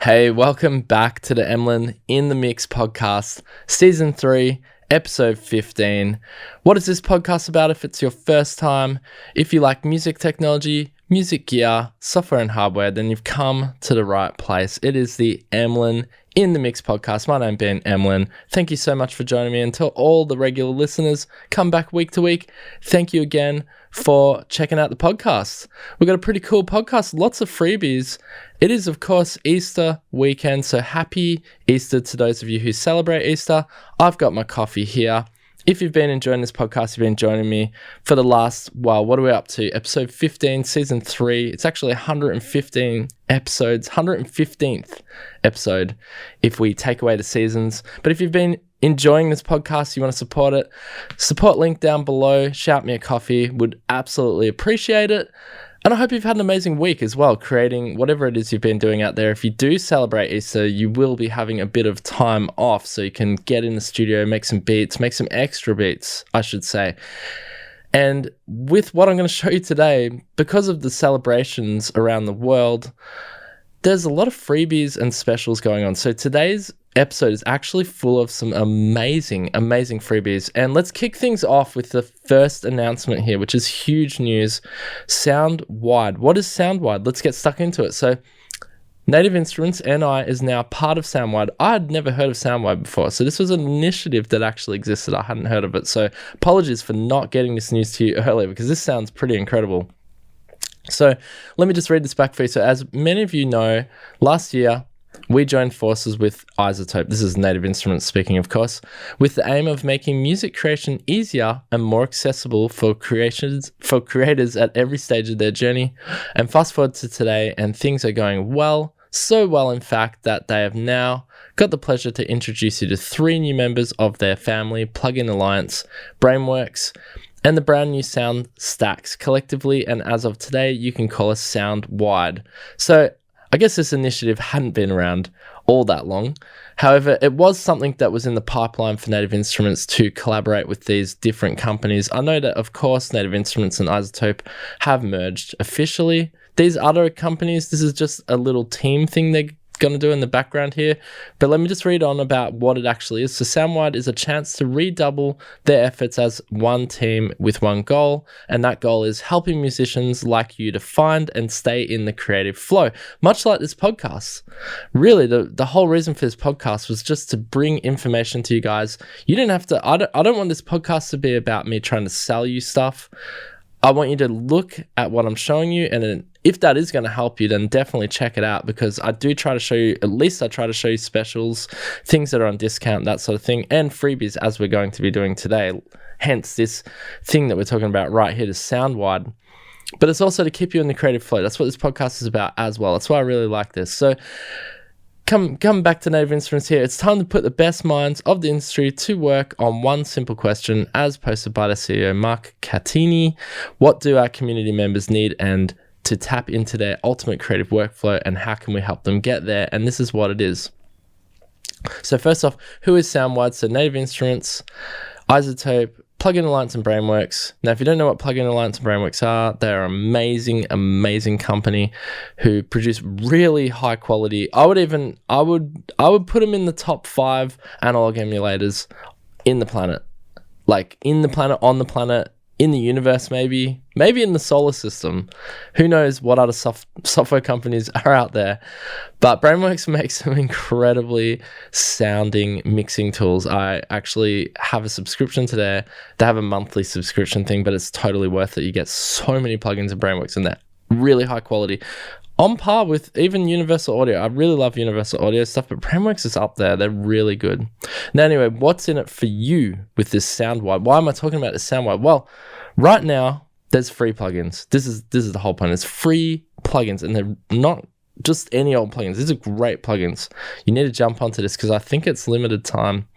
Hey, welcome back to the Emlyn in the Mix podcast, season 3, episode 15. What is this podcast about if it's your first time? If you like music technology, music gear, software and hardware, then you've come to the right place. It is the Emlyn in the Mix podcast. My name being Emlyn. Thank you so much for joining me. And to all the regular listeners, come back week to week. Thank you again for checking out the podcast. We've got a pretty cool podcast, lots of freebies. It is, of course, Easter weekend, so happy Easter to those of you who celebrate Easter. I've got my coffee here. If you've been enjoying this podcast, you've been joining me for the last, what are we up to? Episode 15, season 3. It's actually 115 episodes, 115th episode if we take away the seasons. But if you've been enjoying this podcast, you want to support it, support link down below, shout me a coffee, would absolutely appreciate it. And I hope you've had an amazing week as well, creating whatever it is you've been doing out there. If you do celebrate Easter, you will be having a bit of time off so you can get in the studio, make some beats, make some extra beats, I should say. And with what I'm going to show you today, because of the celebrations around the world, there's a lot of freebies and specials going on. So today's episode is actually full of some amazing freebies. And let's kick things off with the first announcement here, which is huge news. Soundwide. What is Soundwide? Let's get stuck into it. So Native Instruments NI is now part of Soundwide. I had never heard of Soundwide before, so this was an initiative that actually existed. I hadn't heard of it, so apologies for not getting this news to you earlier, because this sounds pretty incredible. So let me just read this back for you. So as many of you know, last year we joined forces with iZotope. This is Native Instruments speaking, of course, with the aim of making music creation easier and more accessible for creators at every stage of their journey. And fast forward to today, and things are going well, so well in fact that they have now got the pleasure to introduce you to 3 new members of their family plugin alliance, Brainworx, and the brand new Sound Stacks. Collectively, and as of today, you can call us Soundwide. So I guess this initiative hadn't been around all that long. However, it was something that was in the pipeline for Native Instruments to collaborate with these different companies. I know that, of course, Native Instruments and iZotope have merged officially. These other companies, this is just a little team thing they're going to do in the background here, but let me just read on about what it actually is. So Soundwide is a chance to redouble their efforts as one team with one goal, and that goal is helping musicians like you to find and stay in the creative flow, much like this podcast. Really, the whole reason for this podcast was just to bring information to you guys. You didn't have to, I don't want this podcast to be about me trying to sell you stuff. I want you to look at what I'm showing you, and then if that is going to help you, then definitely check it out, because I do try to show you, at least I try to show you specials, things that are on discount, that sort of thing, and freebies as we're going to be doing today. Hence this thing that we're talking about right here, is Soundwide. But it's also to keep you in the creative flow. That's what this podcast is about as well. That's why I really like this. So come back to Native Instruments here. It's time to put the best minds of the industry to work on one simple question, as posted by the CEO, Mark Catini. What do our community members need and to tap into their ultimate creative workflow, and how can we help them get there? And this is what it is. So first off, who is Soundwide? So Native Instruments, iZotope, Plugin Alliance, and Brainworx. Now, if you don't know what Plugin Alliance and Brainworx are, they're an amazing company who produce really high quality. I would put them in the top 5 analog emulators in the planet. Like in the planet, on the planet, in the universe, maybe in the solar system. Who knows what other software companies are out there. But Brainworx makes some incredibly sounding mixing tools. I actually have a subscription to there. They have a monthly subscription thing, but it's totally worth it. You get so many plugins in Brainworx, and they're really high quality. On par with even Universal Audio. I really love Universal Audio stuff, but Brainworx is up there. They're really good. Now, anyway, what's in it for you with this Soundwide? Why am I talking about this Soundwide? Well, right now, there's free plugins. This is the whole point. It's free plugins, and they're not just any old plugins. These are great plugins. You need to jump onto this, because I think it's limited time.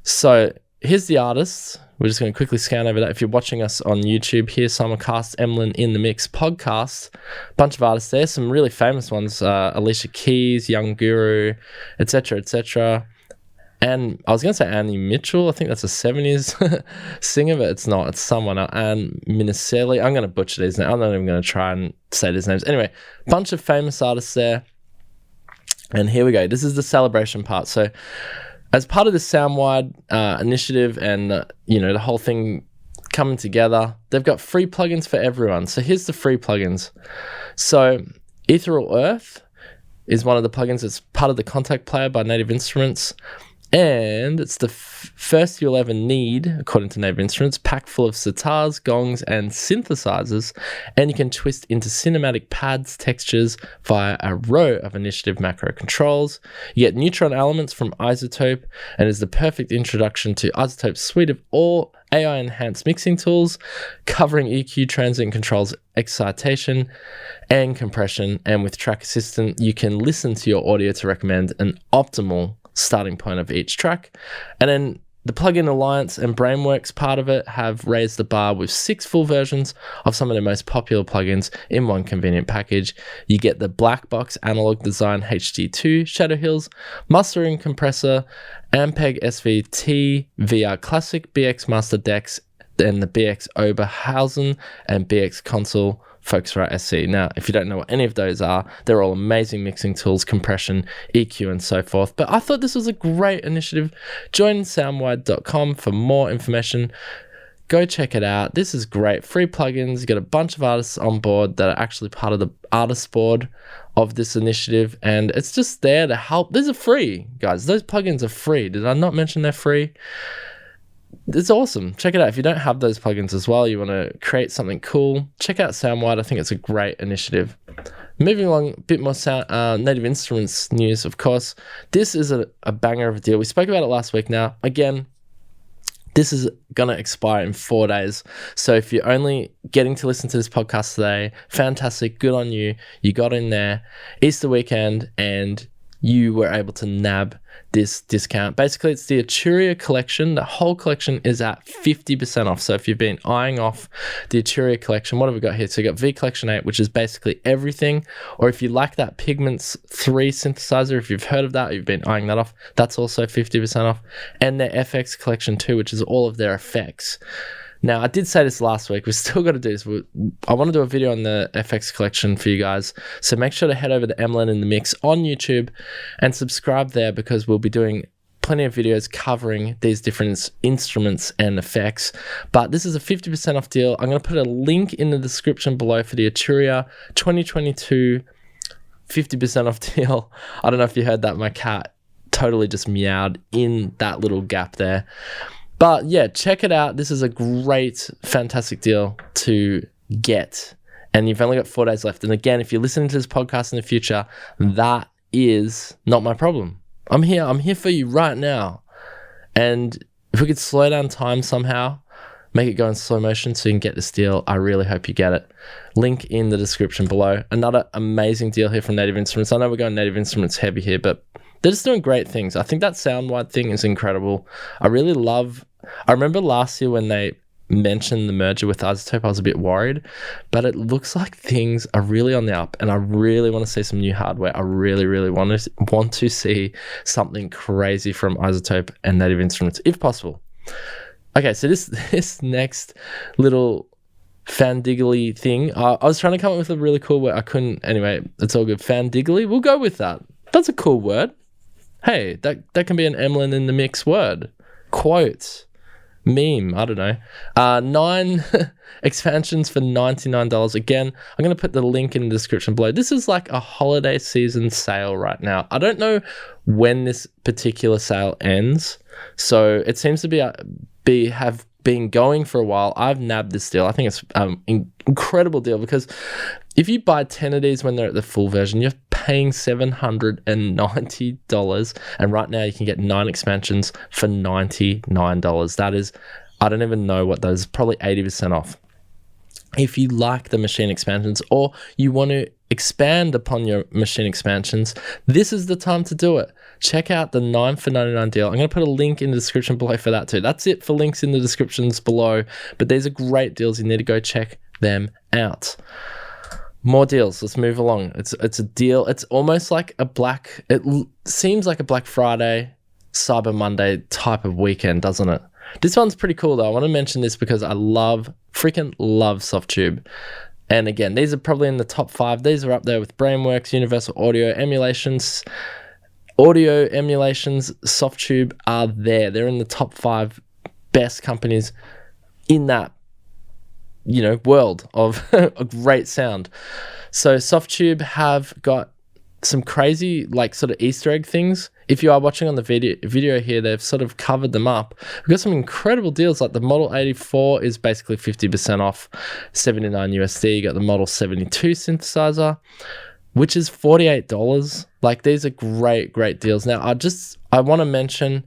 So here's the artists. We're just going to quickly scan over that. If you're watching us on YouTube, here's simulcast Emlyn in the Mix podcast. Bunch of artists there, some really famous ones. Alicia Keys, Young Guru, etc., etc. And I was going to say Annie Mitchell. I think that's a 70s singer, but it's not. It's someone else. And Minicelli. I'm going to butcher these names. I'm not even going to try and say these names. Anyway, bunch of famous artists there. And here we go. This is the celebration part. So as part of the Soundwide initiative and, the whole thing coming together, they've got free plugins for everyone. So here's the free plugins. So Ethereal Earth is one of the plugins that's part of the Contact Player by Native Instruments. And it's the first you'll ever need, according to Native Instruments, packed full of sitars, gongs, and synthesizers. And you can twist into cinematic pads, textures via a row of initiative macro controls. You get neutron elements from iZotope, and is the perfect introduction to iZotope's suite of all AI-enhanced mixing tools, covering EQ, transient controls, excitation, and compression. And with Track Assistant, you can listen to your audio to recommend an optimal starting point of each track. And then the Plugin Alliance and Brainworx part of it have raised the bar with 6 full versions of some of the most popular plugins in one convenient package. You get the Black Box Analog Design HD2 Shadow Hills, Mastering Compressor, Ampeg SVT, VR Classic, BX Master Decks, and the BX Oberheim and BX Console Focusrite SC. Now, if you don't know what any of those are, they're all amazing mixing tools, compression, EQ, and so forth. But I thought this was a great initiative. Join soundwide.com for more information. Go check it out. This is great. Free plugins. You got a bunch of artists on board that are actually part of the artist board of this initiative, and it's just there to help. These are free, guys. Those plugins are free. Did I not mention they're free? It's awesome. Check it out. If you don't have those plugins as well, you want to create something cool, check out Soundwide. I think it's a great initiative. Moving along, a bit more Native Instruments news, of course. This is a banger of a deal. We spoke about it last week now. Again, this is going to expire in 4 days. So if you're only getting to listen to this podcast today, fantastic. Good on you. You got in there Easter weekend and you were able to nab this discount. Basically, it's the Arturia collection. The whole collection is at 50% off. So if you've been eyeing off the Arturia collection, what have we got here? So you got V Collection 8, which is basically everything. Or if you like that Pigments 3 synthesizer, if you've heard of that, you've been eyeing that off, that's also 50% off. And their FX Collection 2, which is all of their effects. Now, I did say this last week. We've still got to do this. I want to do a video on the FX collection for you guys. So make sure to head over to Emlyn in the Mix on YouTube and subscribe there, because we'll be doing plenty of videos covering these different instruments and effects. But this is a 50% off deal. I'm going to put a link in the description below for the Arturia 2022 50% off deal. I don't know if you heard that. My cat totally just meowed in that little gap there. But yeah, check it out. This is a great, fantastic deal to get. And you've only got 4 days left. And again, if you're listening to this podcast in the future, that is not my problem. I'm here. I'm here for you right now. And if we could slow down time somehow, make it go in slow motion so you can get this deal, I really hope you get it. Link in the description below. Another amazing deal here from Native Instruments. I know we're going Native Instruments heavy here, but they're just doing great things. I think that Soundwide thing is incredible. I remember last year when they mentioned the merger with iZotope, I was a bit worried, but it looks like things are really on the up, and I really want to see some new hardware. I really, really want to see something crazy from iZotope and Native Instruments, if possible. Okay, so this next little fandiggly thing, I was trying to come up with a really cool word. I couldn't. Anyway, it's all good. Fandiggly, we'll go with that. That's a cool word. Hey, that can be an Emlyn in the Mix word. Quote. Meme, I don't know. 9 expansions for $99. Again, I'm going to put the link in the description below. This is like a holiday season sale right now. I don't know when this particular sale ends, so it seems to have been going for a while. I've nabbed this deal. I think it's an incredible deal, because if you buy 10 of these when they're at the full version, you're paying $790, and right now you can get 9 expansions for $99. That is, I don't even know what that is, probably 80% off. If you like the machine expansions, or you want to expand upon your machine expansions, this is the time to do it. Check out the 9 for $99 deal. I'm going to put a link in the description below for that too. That's it for links in the descriptions below, but these are great deals. You need to go check them out. More deals. Let's move along. It's a deal. It's almost like it seems like a Black Friday, Cyber Monday type of weekend, doesn't it? This one's pretty cool though. I want to mention this because I freaking love Softube. And again, these are probably in the top 5. These are up there with Brainworx, Universal Audio, Emulations, audio emulations, Softube are there. They're in the top 5 best companies in that, world of a great sound. So Softube have got some crazy sort of Easter egg things. If you are watching on the video here, they've sort of covered them up. We've got some incredible deals, like the Model 84 is basically 50% off, $79 USD. You got the Model 72 synthesizer, which is $48. These are great deals. Now I want to mention,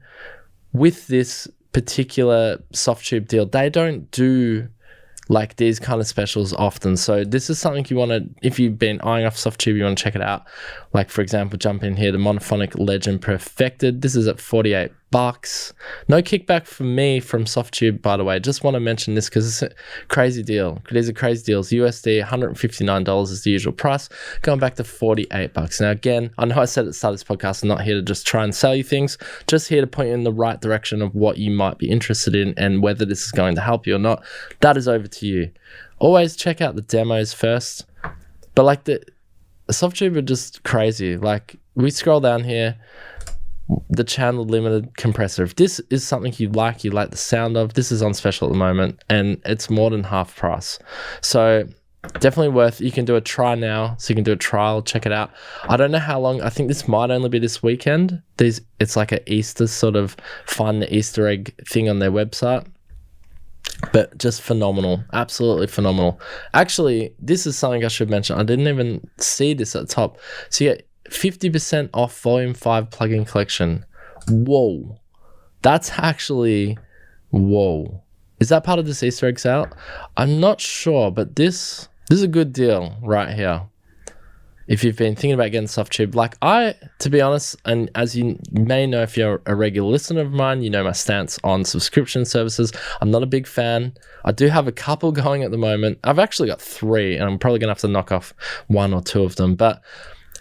with this particular Softube deal, they don't do these kind of specials often. So this is something you want to, if you've been eyeing off Softube, you want to check it out. For example, jump in here, the Monophonic Legend Perfected. This is at $48. No kickback from me from Softube, by the way. Just want to mention this because it's a crazy deal. These are crazy deals. USD $159 is the usual price, going back to $48. Now again, I know I said at the start of this podcast, I'm not here to just try and sell you things, just here to point you in the right direction of what you might be interested in and whether this is going to help you or not. That is over to you. Always check out the demos first. But the Softube are just crazy. We scroll down here, the channel limited compressor. If this is something you like the sound of, this is on special at the moment, and it's more than half price. So definitely worth. You can do a try now, so you can do a trial, check it out. I don't know how long. I think this might only be this weekend. It's like an Easter sort of find the Easter egg thing on their website. But just phenomenal, absolutely phenomenal. Actually, this is something I should mention. I didn't even see this at the top. So you get 50% off Volume 5 plugin collection. Whoa. That's actually, whoa. Is that part of this Easter egg sale? I'm not sure, but this is a good deal right here. If you've been thinking about getting Softube, to be honest, and as you may know if you're a regular listener of mine, you know my stance on subscription services. I'm not a big fan. I do have a couple going at the moment. I've actually got 3, and I'm probably going to have to knock off 1 or 2 of them, but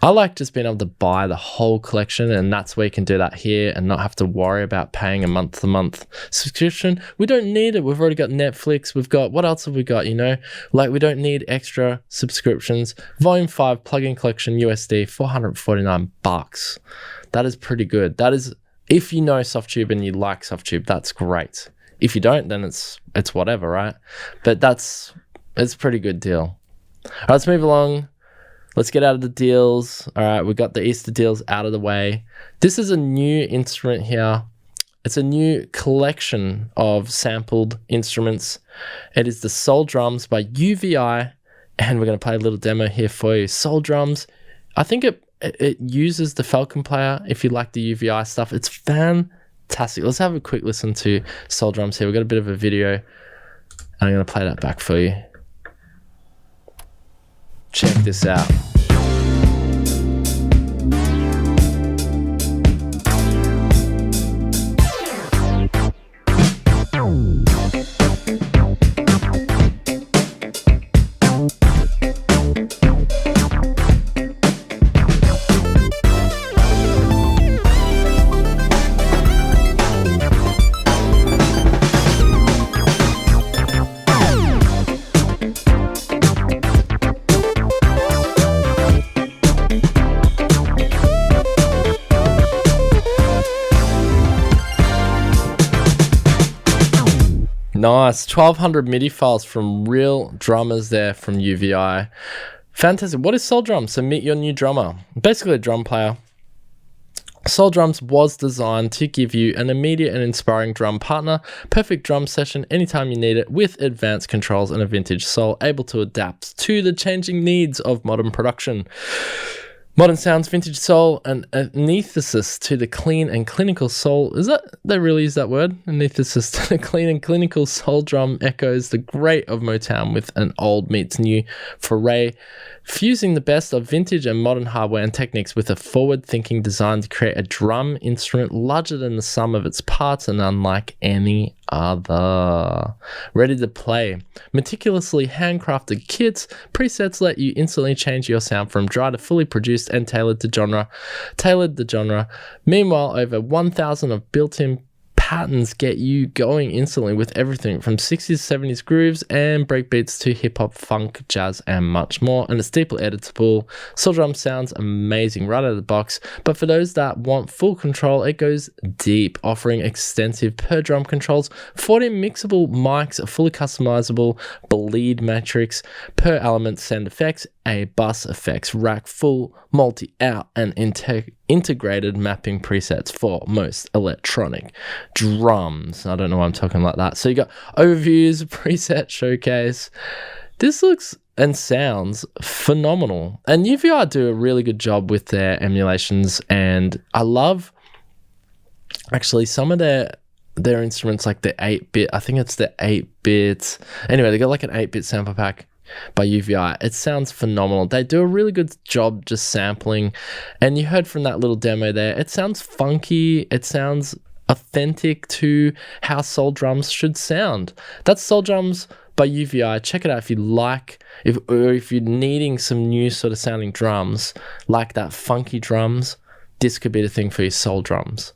I like just being able to buy the whole collection, and that's where you can do that here and not have to worry about paying a month-to-month subscription. We don't need it. We've already got Netflix. We've got, what else have we got, we don't need extra subscriptions. Volume 5 plugin collection USD, $449. That is pretty good. That is, if you know Softube and you like Softube, that's great. If you don't, then it's whatever, right? But it's a pretty good deal. All right, let's move along. Let's get out of the deals. All right, we got the Easter deals out of the way. This is a new instrument here. It's a new collection of sampled instruments. It is the Soul Drums by UVI, and we're going to play a little demo here for you. Soul Drums, I think it uses the Falcon player if you like the UVI stuff. It's fantastic. Let's have a quick listen to Soul Drums here. We've got a bit of a video, and I'm going to play that back for you. Check this out. Nice. 1200 MIDI files from real drummers there from UVI. Fantastic. What is Soul Drums? So meet your new drummer. Basically a drum player. Soul Drums was designed to give you an immediate and inspiring drum partner, perfect drum session anytime you need it, with advanced controls and a vintage soul, able to adapt to the changing needs of modern production. Modern sounds, vintage soul, an antithesis to the clean and clinical soul. Is that, they really use that word? Antithesis to the clean and clinical soul drum echoes the great of Motown with an old meets new foray, fusing the best of vintage and modern hardware and techniques with a forward-thinking design to create a drum instrument larger than the sum of its parts and unlike any other. Ready to play. Meticulously handcrafted kits, presets let you instantly change your sound from dry to fully produced and tailored the genre. Meanwhile, over 1,000 of built-in patterns get you going instantly with everything from 60s, 70s grooves and breakbeats to hip-hop, funk, jazz, and much more. And it's deeply editable. Soul Drum sounds amazing right out of the box, but for those that want full control, it goes deep, offering extensive per drum controls, 14 mixable mics, fully customizable bleed matrix, per element send effects, a bus effects rack, full multi-out and integrated mapping presets for most electronic drums. I don't know why I'm talking like that. So you got overviews, preset showcase. This looks and sounds phenomenal. And UVI do a really good job with their emulations, and I love actually some of their instruments, like the 8-bit. I think it's the 8-bit. Anyway, they got like an 8-bit sample pack by UVI. It sounds phenomenal. They do a really good job just sampling, and you heard from that little demo there, it sounds funky, it sounds authentic to how Soul Drums should sound. That's Soul Drums by UVI. Check it out if you like, if you're needing some new sort of sounding drums, like that funky drums, this could be the thing for your Soul Drums.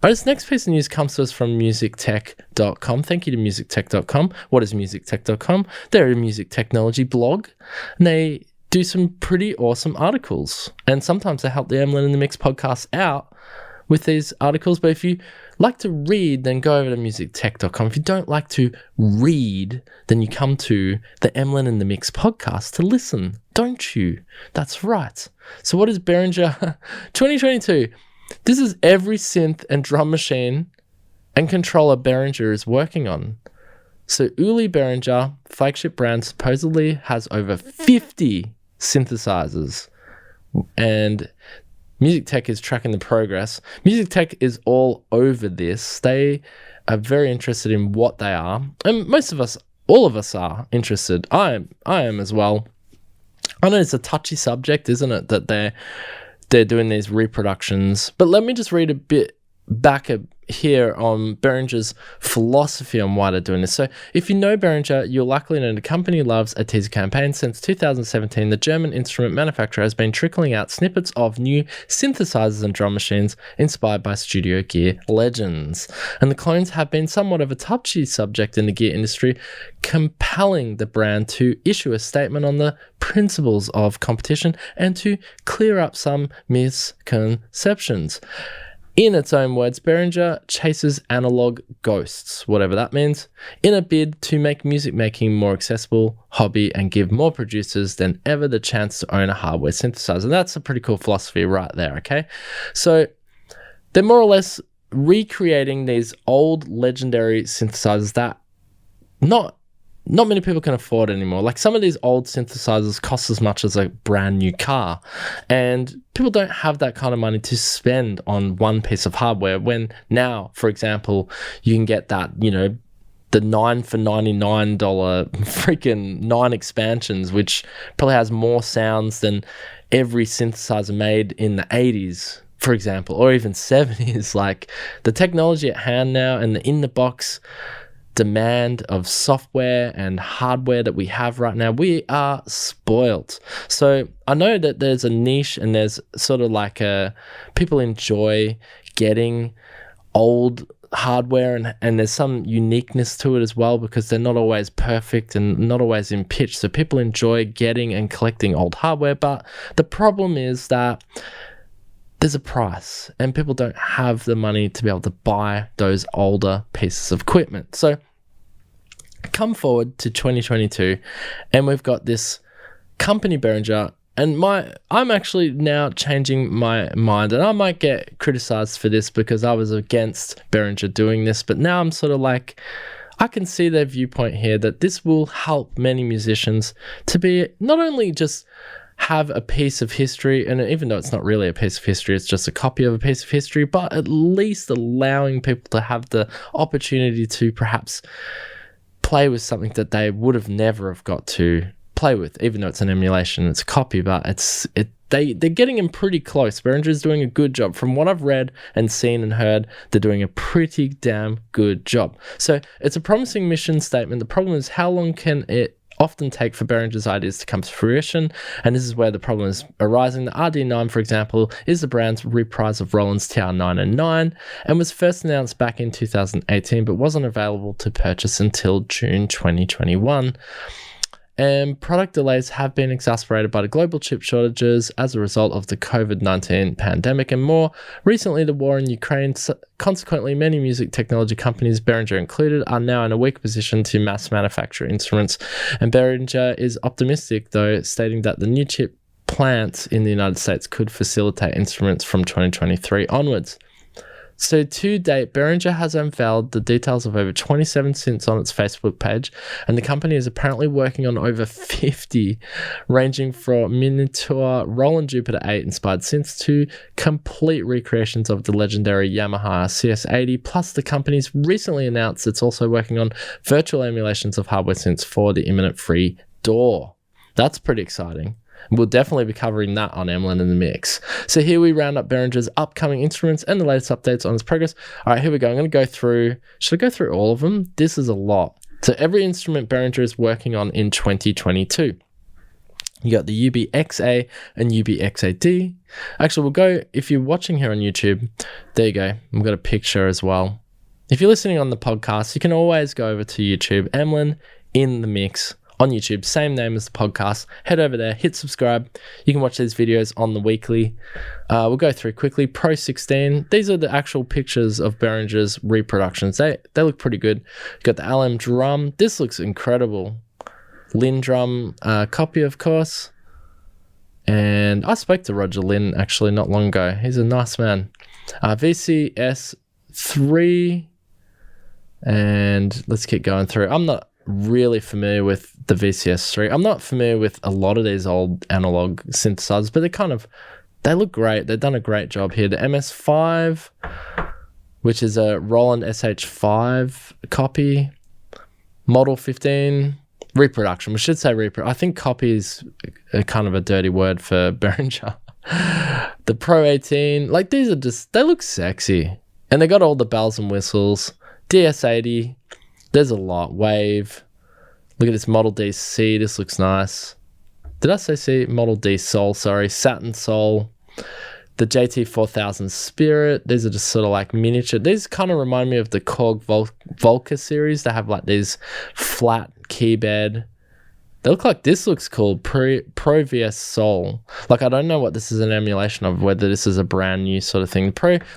All right, this next piece of news comes to us from musictech.com. Thank you to musictech.com. What is musictech.com? They're a music technology blog, and they do some pretty awesome articles. And sometimes they help the Emlyn in the Mix podcast out with these articles. But if you like to read, then go over to musictech.com. If you don't like to read, then you come to the Emlyn in the Mix podcast to listen, don't you? That's right. So what is Behringer 2022? This is every synth and drum machine and controller Behringer is working on. So Uli Behringer, flagship brand, supposedly has over 50 synthesizers, and Music Tech is tracking the progress. Music Tech is all over this. They are very interested in what they are, and most of us, all of us are interested. I am as well. I know it's a touchy subject, isn't it, that they're doing these reproductions. But let me just read a bit back here on Behringer's philosophy on why they're doing this. So if you know Behringer, you'll likely know the company loves a teaser campaign. Since 2017, the German instrument manufacturer has been trickling out snippets of new synthesizers and drum machines inspired by studio gear legends. And the clones have been somewhat of a touchy subject in the gear industry, compelling the brand to issue a statement on the principles of competition and to clear up some misconceptions. In its own words, Behringer chases analog ghosts, whatever that means, in a bid to make music making more accessible hobby and give more producers than ever the chance to own a hardware synthesizer. And that's a pretty cool philosophy right there, okay? So they're more or less recreating these old legendary synthesizers that not many people can afford anymore. Like some of these old synthesizers cost as much as a brand new car, and people don't have that kind of money to spend on one piece of hardware, when now, for example, you can get that, you know, the 9 for $99 freaking 9 expansions, which probably has more sounds than every synthesizer made in the 80s, for example, or even 70s. Like the technology at hand now and the in the box demand of software and hardware that we have right now, we are spoilt. So I know that there's a niche, and there's sort of like people enjoy getting old hardware, and there's some uniqueness to it as well, because they're not always perfect and not always in pitch. So people enjoy getting and collecting old hardware, but the problem is that there's a price, and people don't have the money to be able to buy those older pieces of equipment. So come forward to 2022, and we've got this company Behringer, and I'm actually now changing my mind, and I might get criticized for this because I was against Behringer doing this, but now I'm sort of like, I can see their viewpoint here, that this will help many musicians to be not only just have a piece of history, and even though it's not really a piece of history, it's just a copy of a piece of history, but at least allowing people to have the opportunity to perhaps play with something that they would have never have got to play with, even though it's an emulation, it's a copy, but they're getting in pretty close. Behringer's doing a good job. From what I've read and seen and heard, they're doing a pretty damn good job. So it's a promising mission statement. The problem is, how long can it often take for Behringer's ideas to come to fruition, and this is where the problem is arising. The RD9, for example, is the brand's reprise of Roland's TR9 and 9, and was first announced back in 2018, but wasn't available to purchase until June 2021. And product delays have been exacerbated by the global chip shortages as a result of the COVID-19 pandemic and more recently the war in Ukraine. Consequently, many music technology companies, Behringer included, are now in a weak position to mass manufacture instruments. And Behringer is optimistic, though, stating that the new chip plants in the United States could facilitate instruments from 2023 onwards. So to date, Behringer has unveiled the details of over 27 synths on its Facebook page, and the company is apparently working on over 50, ranging from miniature Roland Jupiter 8 inspired synths to complete recreations of the legendary Yamaha CS80, plus the company's recently announced it's also working on virtual emulations of hardware synths for the imminent free DAW. That's pretty exciting. We'll definitely be covering that on Emlyn in the Mix. So here we round up Behringer's upcoming instruments and the latest updates on its progress. All right, here we go. I'm going to go through... Should I go through all of them? This is a lot. So every instrument Behringer is working on in 2022. You got the UBXA and UBXAD. Actually, we'll go... If you're watching here on YouTube, there you go. We've got a picture as well. If you're listening on the podcast, you can always go over to YouTube, Emlyn in the Mix. On YouTube, same name as the podcast. Head over there, hit subscribe. You can watch these videos on the weekly. We'll go through quickly. Pro 16. These are the actual pictures of Behringer's reproductions. They look pretty good. Got the LM drum. This looks incredible. Lin drum copy, of course. And I spoke to Roger Lin actually not long ago. He's a nice man. VCS 3. And let's keep going through. I'm not really familiar with the VCS3. I'm not familiar with a lot of these old analog synthesizers, but they look great. They've done a great job here. The MS5, which is a Roland SH5 copy. Model 15, reproduction. We should say I think copy is a kind of a dirty word for Behringer. The Pro 18, like these are just, they look sexy. And they got all the bells and whistles. DS80, there's a lot. Wave. Look at this Model D C. This looks nice. Did I say C? Model D Soul, sorry. Saturn Soul. The JT4000 Spirit. These are just sort of like miniature. These kind of remind me of the Korg Volca series. They have like these flat keyboard. They look like this looks cool. Pro VS Soul. Like, I don't know what this is an emulation of, whether this is a brand new sort of thing.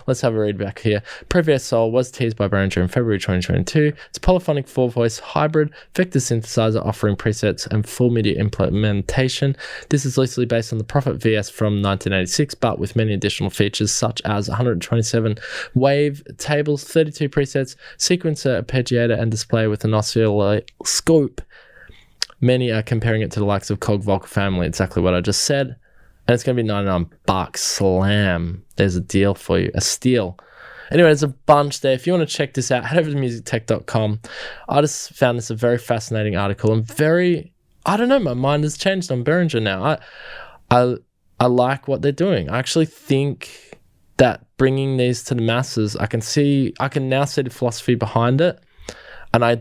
Let's have a read back here. Pro VS Soul was teased by Behringer in February 2022. It's a polyphonic 4-voice hybrid vector synthesizer offering presets and full MIDI implementation. This is loosely based on the Prophet VS from 1986, but with many additional features such as 127 wave tables, 32 presets, sequencer, arpeggiator, and display with an oscilloscope. Many are comparing it to the likes of Korg Volca family, exactly what I just said. And it's going to be $99. Slam. There's a deal for you. A steal. Anyway, there's a bunch there. If you want to check this out, head over to musictech.com. I just found this a very fascinating article and I don't know, my mind has changed on Behringer now. I like what they're doing. I actually think that bringing these to the masses, I can now see the philosophy behind it. And I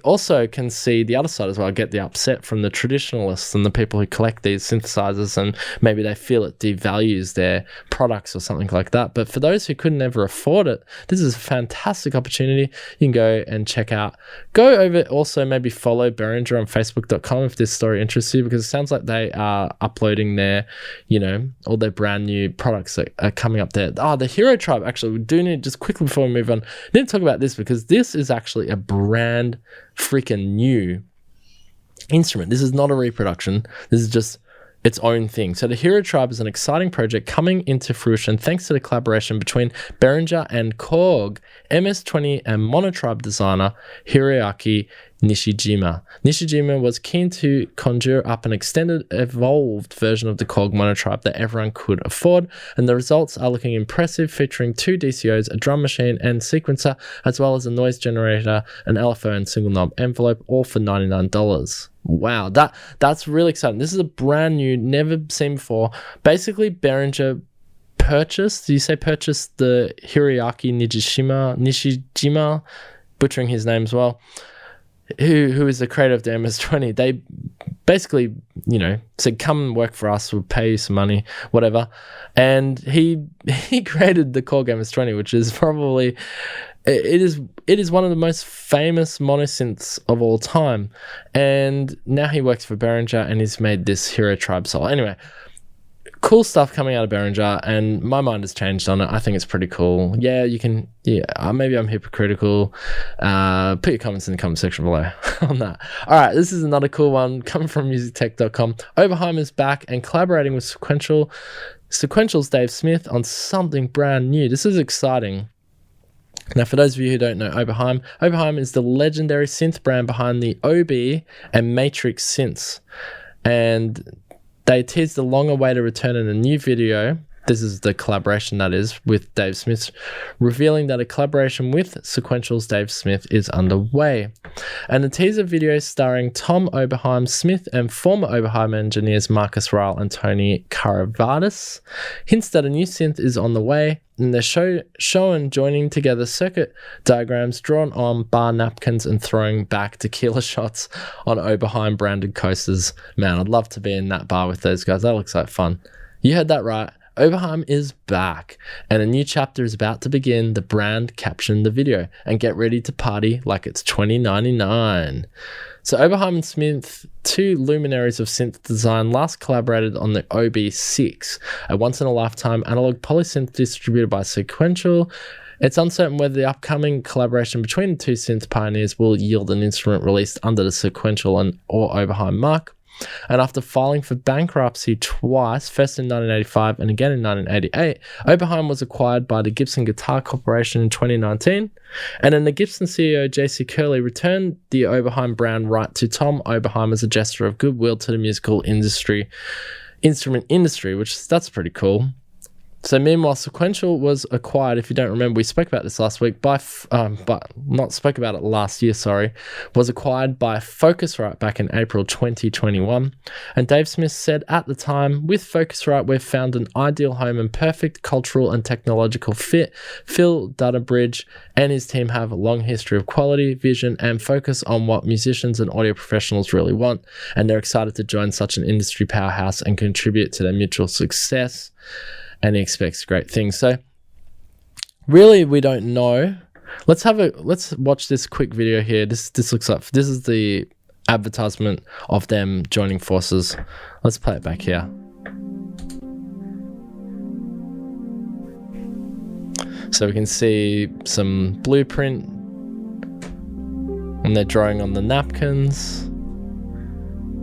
also can see the other side as well. I get the upset from the traditionalists and the people who collect these synthesizers, and maybe they feel it devalues their products or something like that. But for those who couldn't ever afford it, this is a fantastic opportunity. You can go and check out. Go over, also maybe follow Behringer on facebook.com if this story interests you, because it sounds like they are uploading their, all their brand new products that are coming up there. The Hero Tribe, actually, we do need, just quickly before we move on, need to talk about this, because this is actually a brand freaking new instrument. This is not a reproduction. This is just its own thing. So the Hero Tribe is an exciting project coming into fruition thanks to the collaboration between Behringer and Korg MS-20 and Monotribe designer Hiroyuki Nishijima. Nishijima was keen to conjure up an extended, evolved version of the Korg Monotribe that everyone could afford, and the results are looking impressive, featuring 2 DCOs, a drum machine and sequencer, as well as a noise generator, an LFO and single knob envelope, all for $99. Wow, that's really exciting. This is a brand new, never seen before. Basically, Behringer purchased the Hiroyuki Nishijima, butchering his name as well. who is the creator of the MS-20, they basically, said, come and work for us, we'll pay you some money, whatever. And he created the Korg MS-20, which is probably, it is one of the most famous monosynths of all time. And now he works for Behringer, and he's made this Hero Tribe Soul. Anyway, cool stuff coming out of Behringer, and my mind has changed on it. I think it's pretty cool. Yeah, maybe I'm hypocritical. Put your comments in the comment section below on that. All right, this is another cool one coming from musictech.com. Oberheim is back and collaborating with Sequential's Dave Smith on something brand new. This is exciting. Now, for those of you who don't know Oberheim is the legendary synth brand behind the OB and Matrix synths. And they teased the long-awaited return in a new video. This is the collaboration, that is, with Dave Smith, revealing that a collaboration with Sequential's Dave Smith is underway. And the teaser video starring Tom Oberheim Smith and former Oberheim engineers Marcus Ryle and Tony Caravadis hints that a new synth is on the way, and they're shown joining together circuit diagrams drawn on bar napkins and throwing back tequila shots on Oberheim branded coasters. Man, I'd love to be in that bar with those guys. That looks like fun. You heard that right. Oberheim is back, and a new chapter is about to begin. The brand captioned the video, and get ready to party like it's 2099. So Oberheim and Smith, two luminaries of synth design, last collaborated on the OB6, a once-in-a-lifetime analog polysynth distributed by Sequential. It's uncertain whether the upcoming collaboration between the two synth pioneers will yield an instrument released under the Sequential or Oberheim mark. And after filing for bankruptcy twice, first in 1985 and again in 1988, Oberheim was acquired by the Gibson Guitar Corporation in 2019. And then the Gibson CEO J.C. Curley returned the Oberheim brand right to Tom Oberheim as a gesture of goodwill to the musical instrument industry, that's pretty cool. So meanwhile, Sequential was acquired, if you don't remember, we spoke about this last week, was acquired by Focusrite back in April 2021. And Dave Smith said at the time, with Focusrite, we've found an ideal home and perfect cultural and technological fit. Phil Dutterbridge and his team have a long history of quality, vision, and focus on what musicians and audio professionals really want. And they're excited to join such an industry powerhouse and contribute to their mutual success. And he expects great things. So really, we don't know. Let's watch this quick video here. This looks like, this is the advertisement of them joining forces. Let's play it back here. So we can see some blueprint, and they're drawing on the napkins.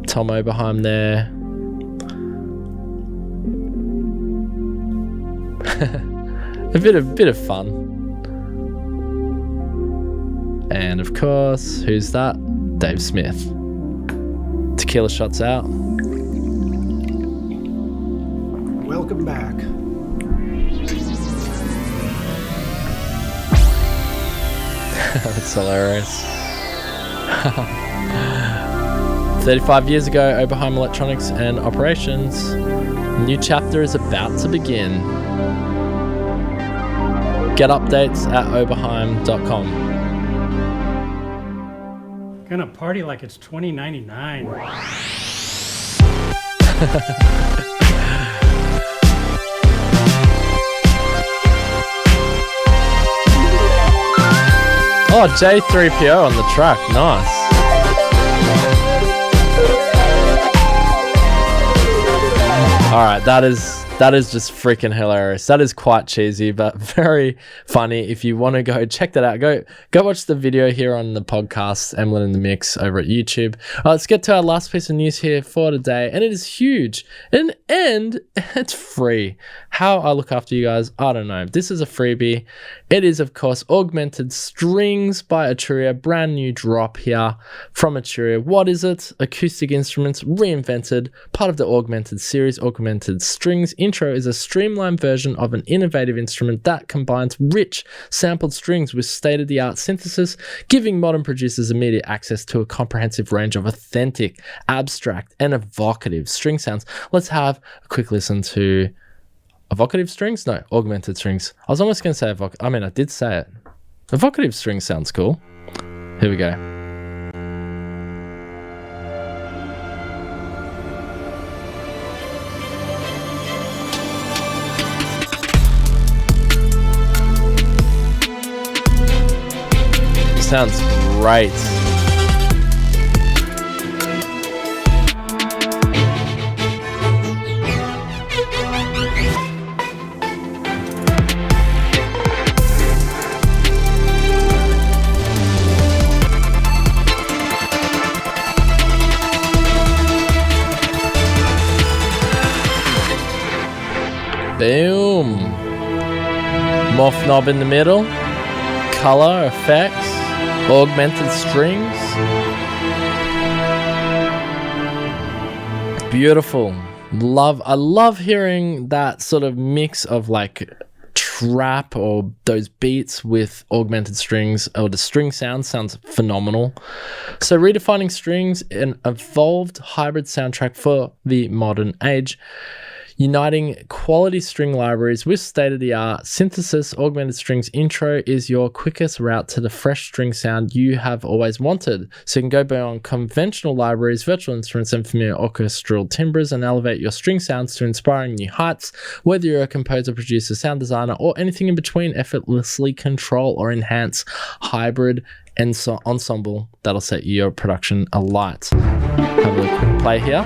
Tom Oberheim there. a bit of fun. And of course, who's that? Dave Smith. Tequila shots out. Welcome back. That's hilarious. 35 years ago, Oberheim Electronics and Operations. A new chapter is about to begin. Get updates at oberheim.com. Gonna party like it's 2099. Oh, J3PO on the track. Nice. All right, that is just freaking hilarious. That is quite cheesy, but very funny. If you want to go check that out, go watch the video here on the podcast, Emlyn in the Mix, over at YouTube. Let's get to our last piece of news here for today, and it is huge, and it's free. How I look after you guys, I don't know. This is a freebie. It is, of course, Augmented Strings by Arturia. Brand new drop here from Arturia. What is it? Acoustic instruments reinvented, part of the Augmented series, Augmented Strings. Intro is a streamlined version of an innovative instrument that combines rich sampled strings with state-of-the-art synthesis, giving modern producers immediate access to a comprehensive range of authentic, abstract, and evocative string sounds. Let's have a quick listen to evocative strings? No, augmented strings. I was almost going to say I did say it. Evocative strings sounds cool. Here we go. Sounds great. Boom. Morph knob in the middle. Color effects. Augmented strings. Beautiful. I love hearing that sort of mix of like trap or those beats with augmented strings, or the string sounds phenomenal. So redefining strings, an evolved hybrid soundtrack for the modern age. Uniting quality string libraries with state-of-the-art synthesis, Augmented Strings Intro is your quickest route to the fresh string sound you have always wanted. So you can go beyond conventional libraries, virtual instruments, and familiar orchestral timbres and elevate your string sounds to inspiring new heights. Whether you're a composer, producer, sound designer, or anything in between, effortlessly control or enhance hybrid ensemble that'll set your production alight. Have a little quick play here.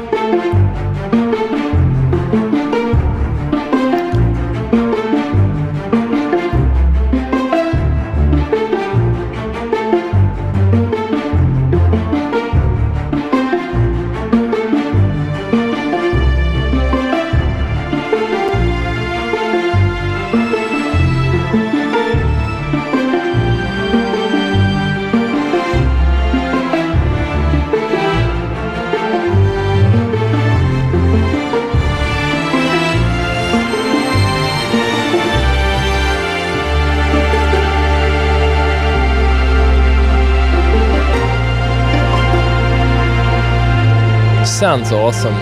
Sounds awesome.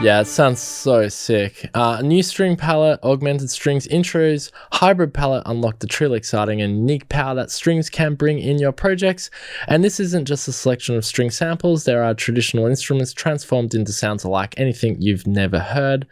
Yeah, it sounds so sick. A new string palette, Augmented Strings Intros, hybrid palette unlock the truly exciting and unique power that strings can bring in your projects. And this isn't just a selection of string samples. There are traditional instruments transformed into sounds alike anything you've never heard.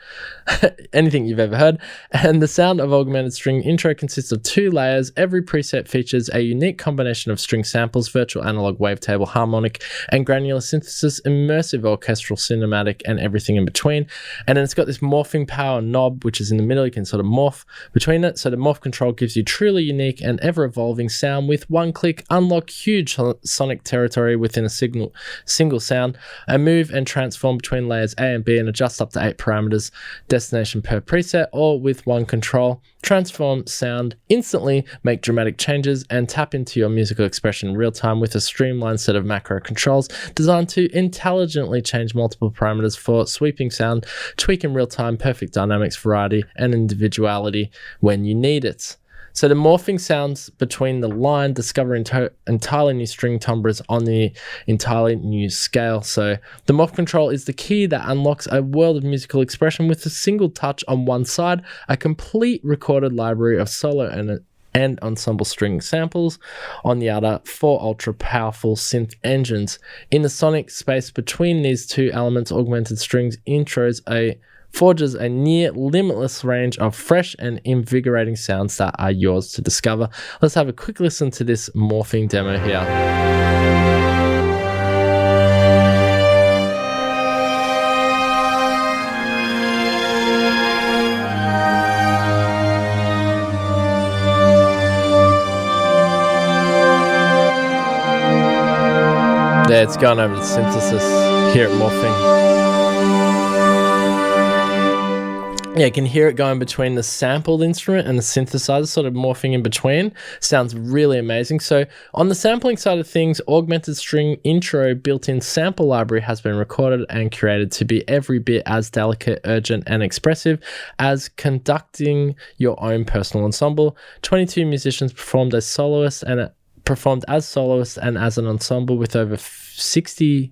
Anything you've ever heard. And the sound of Augmented String Intro consists of 2 layers. Every preset features a unique combination of string samples, virtual analog wavetable, harmonic, and granular synthesis, immersive orchestral, cinematic, and everything in between. And then it's got this morphing power knob, which is in the middle. You can sort of morph between it. So the morph control gives you truly unique and ever-evolving sound. With one click, unlock huge sonic territory within a single sound, and move and transform between layers A and B and adjust up to 8 parameters, destination per preset, or with one control. Transform sound instantly, make dramatic changes, and tap into your musical expression in real time with a streamlined set of macro controls designed to intelligently change multiple parameters for sweeping sound, tweak in real time, perfect dynamics, variety, and individuality when you need it. So the morphing sounds between the line, discover entirely new string timbres on the entirely new scale. So the morph control is the key that unlocks a world of musical expression with a single touch on one side, a complete recorded library of solo and ensemble string samples on the other, 4 ultra powerful synth engines. In the sonic space between these two elements, Augmented Strings forges a near limitless range of fresh and invigorating sounds that are yours to discover. Let's have a quick listen to this morphing demo here. There, it's going over to synthesis. Hear it morphing. Yeah, you can hear it going between the sampled instrument and the synthesizer, sort of morphing in between. Sounds really amazing. So on the sampling side of things, Augmented String Intro built-in sample library has been recorded and curated to be every bit as delicate, urgent, and expressive as conducting your own personal ensemble. 22 musicians performed as soloists and as an ensemble with over 60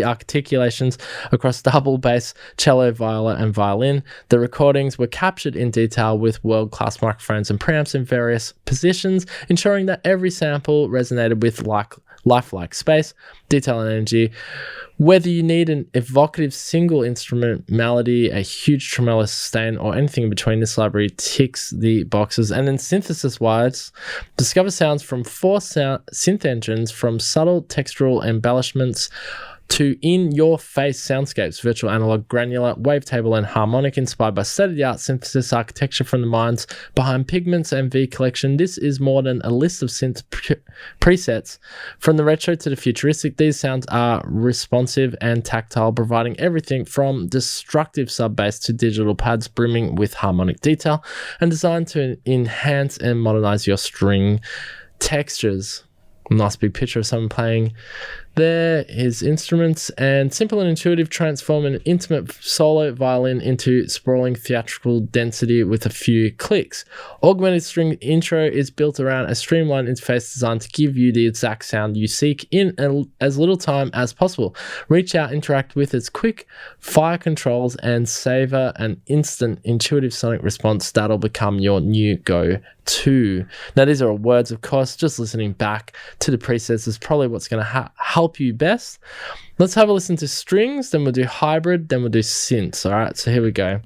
articulations across double bass, cello, viola, and violin. The recordings were captured in detail with world-class microphones and preamps in various positions, ensuring that every sample resonated with lifelike space, detail and energy. Whether you need an evocative single instrument melody, a huge tremolo sustain, or anything in between, this library ticks the boxes. And then synthesis-wise, discover sounds from 4 synth engines, from subtle textural embellishments to in-your-face soundscapes, virtual, analog, granular, wavetable, and harmonic, inspired by state-of-the-art synthesis architecture from the minds behind Pigments and V Collection. This is more than a list of synth presets. From the retro to the futuristic, these sounds are responsive and tactile, providing everything from destructive sub-bass to digital pads brimming with harmonic detail, and designed to enhance and modernize your string textures. Nice big picture of someone playing there, his instruments, and simple and intuitive, transform an intimate solo violin into sprawling theatrical density with a few clicks. Augmented String Intro is built around a streamlined interface designed to give you the exact sound you seek in as little time as possible. Reach out, interact with its quick fire controls, and savor an instant intuitive sonic response that'll become your new go-to. Now, these are words, of course. Just listening back to the presets is probably what's going to help you best. Let's have a listen to strings, then we'll do hybrid, then we'll do synths. All right, so here we go.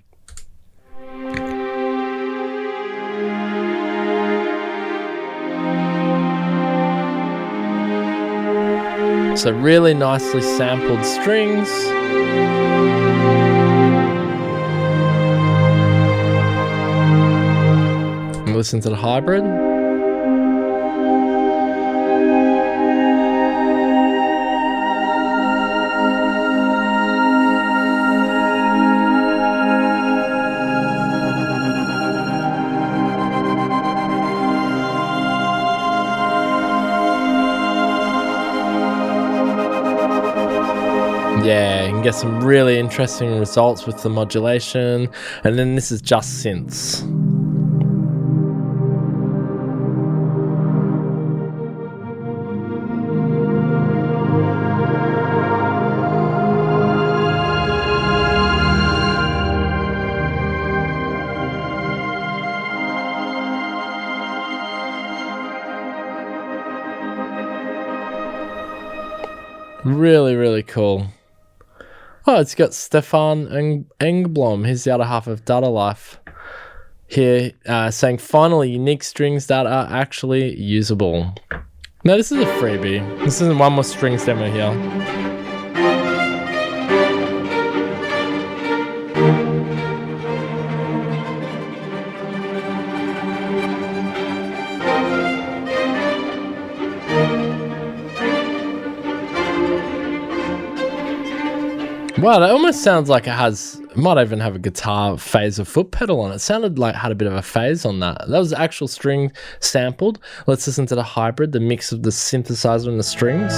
So really nicely sampled strings. And listen to the hybrid. Yeah, you can get some really interesting results with the modulation. And then this is just synths. Really, really cool. Oh, it's got Stefan Engblom. He's the other half of Data Life here, saying, finally, unique strings that are actually usable. No, this is a freebie. This isn't one more strings demo here. Wow, that almost sounds like it might even have a guitar phaser foot pedal on it. It sounded like it had a bit of a phase on that. That was actual string sampled. Let's listen to the hybrid, the mix of the synthesizer and the strings.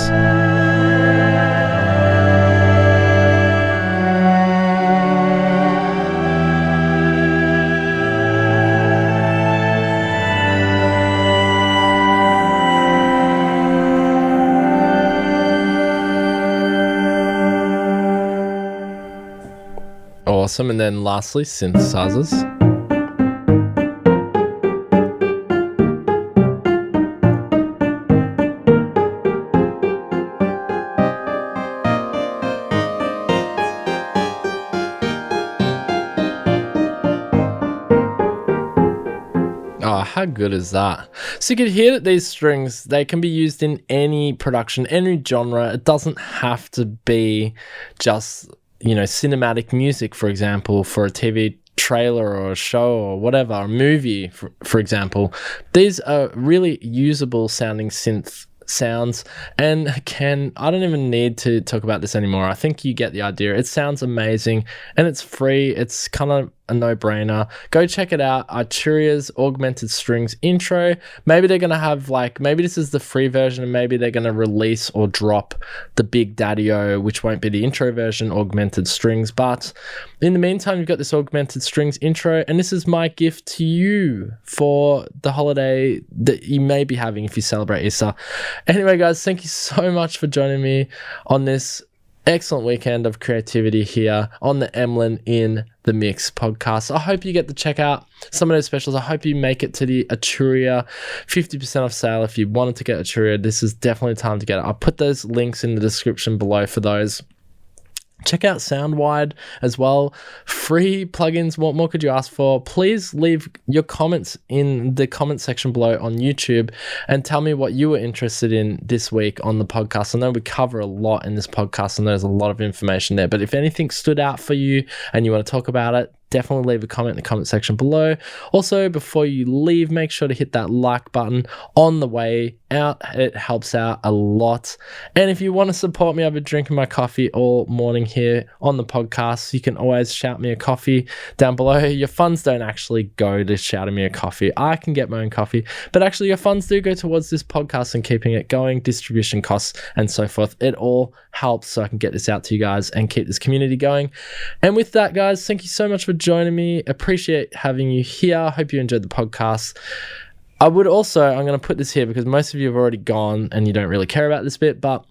Awesome. And then lastly, synthesizers. Oh, how good is that? So you can hear that these strings, they can be used in any production, any genre. It doesn't have to be just, cinematic music, for example, for a TV trailer or a show or whatever, a movie, for example. These are really usable sounding synth sounds, and I don't even need to talk about this anymore. I think you get the idea. It sounds amazing and it's free. It's kind of a no-brainer. Go check it out. Arturia's Augmented Strings Intro. Maybe they're going to have maybe this is the free version, and maybe they're going to release or drop the Big Daddy-O, which won't be the intro version, Augmented Strings. But in the meantime, you've got this Augmented Strings Intro, and this is my gift to you for the holiday that you may be having if you celebrate Easter. Anyway, guys, thank you so much for joining me on this excellent weekend of creativity here on the Emlyn in the Mix podcast. I hope you get to check out some of those specials. I hope you make it to the Arturia 50% off sale. If you wanted to get Arturia, this is definitely time to get it. I'll put those links in the description below for those. Check out Soundwide as well. Free plugins. What more could you ask for? Please leave your comments in the comment section below on YouTube and tell me what you were interested in this week on the podcast. I know we cover a lot in this podcast and there's a lot of information there, but if anything stood out for you and you want to talk about it, definitely leave a comment in the comment section below. Also, before you leave, make sure to hit that like button on the way out. It helps out a lot. And if you want to support me, I've been drinking my coffee all morning here on the podcast. You can always shout me a coffee down below. Your funds don't actually go to shouting me a coffee. I can get my own coffee, but actually your funds do go towards this podcast and keeping it going, distribution costs and so forth. It all helps so I can get this out to you guys and keep this community going. And with that, guys, thank you so much for joining me. Appreciate having you here. Hope you enjoyed the podcast. I'm going to put this here because most of you have already gone and you don't really care about this bit, but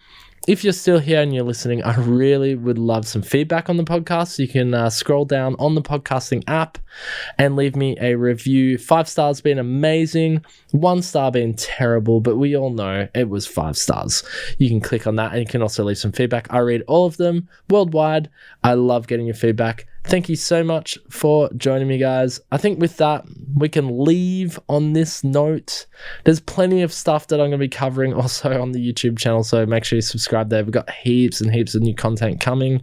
if you're still here and you're listening, I really would love some feedback on the podcast. So you can scroll down on the podcasting app and leave me a review. 5 stars being amazing, 1 star being terrible, but we all know it was 5 stars. You can click on that and you can also leave some feedback. I read all of them worldwide. I love getting your feedback. Thank you so much for joining me, guys. I think with that, we can leave on this note. There's plenty of stuff that I'm going to be covering also on the YouTube channel, so make sure you subscribe there. We've got heaps and heaps of new content coming.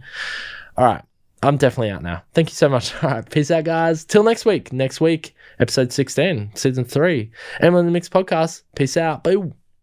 All right, I'm definitely out now. Thank you so much. All right, peace out, guys. Till next week. Next week, episode 16, season 3. Emlyn in the Mix podcast. Peace out. Boo.